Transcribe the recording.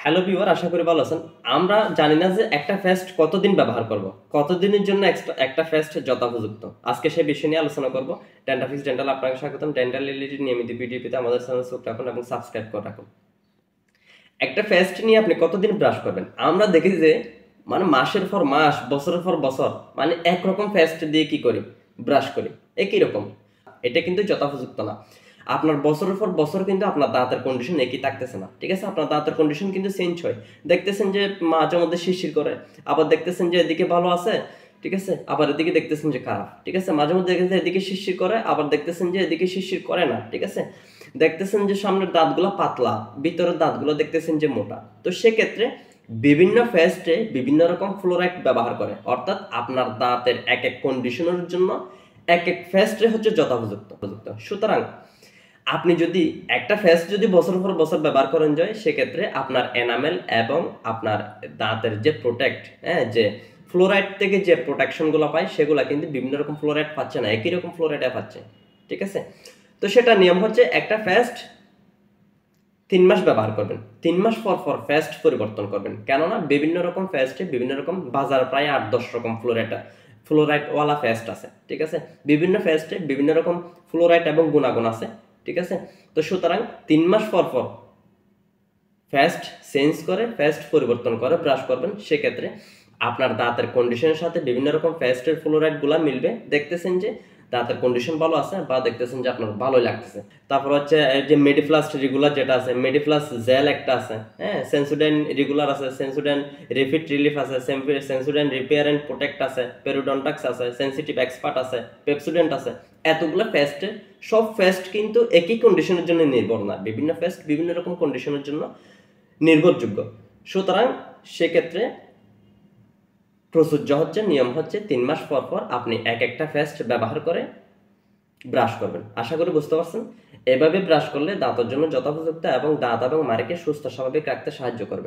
Hello viewer, আশা করি ভালো আছেন। আমরা জানি না যে একটা পেস্ট কতদিন ব্যবহার করব, কতদিনের জন্য একটা পেস্ট যথোপযুক্ত। আজকে সেই বিষয় নিয়ে আলোচনা করব। ডেন্টাফিক্স ডেন্টাল আপনাকে স্বাগতম। ডেন্টাল রিলেটেড নিয়মিত ভিডিও পেতে আমাদের চ্যানেল সাবস্ক্রাইব রাখুন এবং সাবস্ক্রাইব করে রাখুন। একটা পেস্ট নিয়ে আপনি কতদিন ব্রাশ করবেন? আমরা দেখি যে মানে মাসের পর মাস, বছরের পর বছর মানে একরকম পেস্ট দিয়ে কি করি, ব্রাশ করি, একই রকম। এটা কিন্তু যথোপযুক্ত না। আপনার বছরের পর বছর কিন্তু আপনার দাঁতের কন্ডিশন একই থাকতেছে না, ঠিক আছে? আপনার দাঁতের কন্ডিশন কিন্তু চেঞ্জ হয়। দেখতেছেন যে মাঝে মধ্যে শিরশির করে, আবার দেখতেছেন যে এদিকে ভালো আছে, ঠিক আছে, আবার এদিকে দেখতেছেন যে খারাপ, ঠিক আছে। মাঝে মধ্যে দেখতেছেন এদিকে শিরশির করে, আবার দেখতেছেন যে এদিকে শিরশির করে না, ঠিক আছে। দেখতেছেন যে সামনের দাঁতগুলো পাতলা, ভিতরের দাঁতগুলো দেখতেছেন যে মোটা। তো সেক্ষেত্রে বিভিন্ন পেস্টে বিভিন্ন রকম ফ্লোরাইড ব্যবহার করে, অর্থাৎ আপনার দাঁতের এক এক কন্ডিশনের জন্য এক এক পেস্টে হচ্ছে যথোপযুক্ত। সুতরাং আপনি যদি একটা পেস্ট যদি বছর পর বছর ব্যবহার করেন যায়, সেক্ষেত্রে আপনার এনামেল এবং আপনার দাঁতের যে প্রোটেক্ট, যে ফ্লোরাইড থেকে যে প্রোটেকশনগুলো পায়, সেগুলো কিন্তু বিভিন্ন রকম ফ্লোরাইড পাচ্ছে না, একই রকম ফ্লোরাইডে পাচ্ছে, ঠিক আছে। তো সেটা নিয়ম হচ্ছে একটা পেস্ট 3 মাস ব্যবহার করবেন, 3 মাস পর পর পেস্ট পরিবর্তন করবেন। কেননা বিভিন্ন রকম পেস্টে বিভিন্ন রকম, বাজার প্রায় 8-10 রকম ফ্লোরাইড ওয়ালা পেস্ট আছে, ঠিক আছে। বিভিন্ন পেস্টে বিভিন্ন রকম ফ্লোরাইড এবং গুণাগুণ আছে, ঠিক আছে। তো সুতরাং 3 মাস পর পর পেস্ট চেঞ্জ করে, পেস্ট পরিবর্তন করে ব্রাশ করবেন। সেক্ষেত্রে আপনার দাঁতের কন্ডিশনের সাথে বিভিন্ন রকম পেস্টের ফ্লোরাইড গুলা মিলবে। দেখতেছেন যে দাঁতের কন্ডিশন ভালো আছে, বা দেখতেছেন যে আপনার ভালোই লাগতেছে। তারপর হচ্ছে যে মেডিপ্লাস রেগুলার যেটা আছে, মেডিপ্লাস জেল একটা আছে, সেন্সোডাইন রেগুলার আছে, সেন্সোডাইন রিফিট রিলিফ আছে, সেন্সোডাইন রিপেয়ার এন্ড প্রোটেক্ট আছে, পেরোডন্টাক্স আছে, সেন্সিটিভ এক্সপার্ট আছে, পেপসোডেন্ট আছে। এতগুলো পেস্টে, সব পেস্ট কিন্তু একই কন্ডিশনের জন্য নির্ভর না, বিভিন্ন পেস্ট বিভিন্ন রকম কন্ডিশনের জন্য নির্ভরযোগ্য। সুতরাং সেক্ষেত্রে প্রযোজ্য হচ্ছে, নিয়ম হচ্ছে 3 মাস পর পর আপনি এক একটা পেস্ট ব্যবহার করে ব্রাশ করবেন। আশা করি বুঝতে পারছেন। এভাবে ব্রাশ করলে দাঁতের জন্য যথোপযুক্ত এবং দাঁত এবং মাড়িকে সুস্থ স্বাভাবিক রাখতে সাহায্য করবে।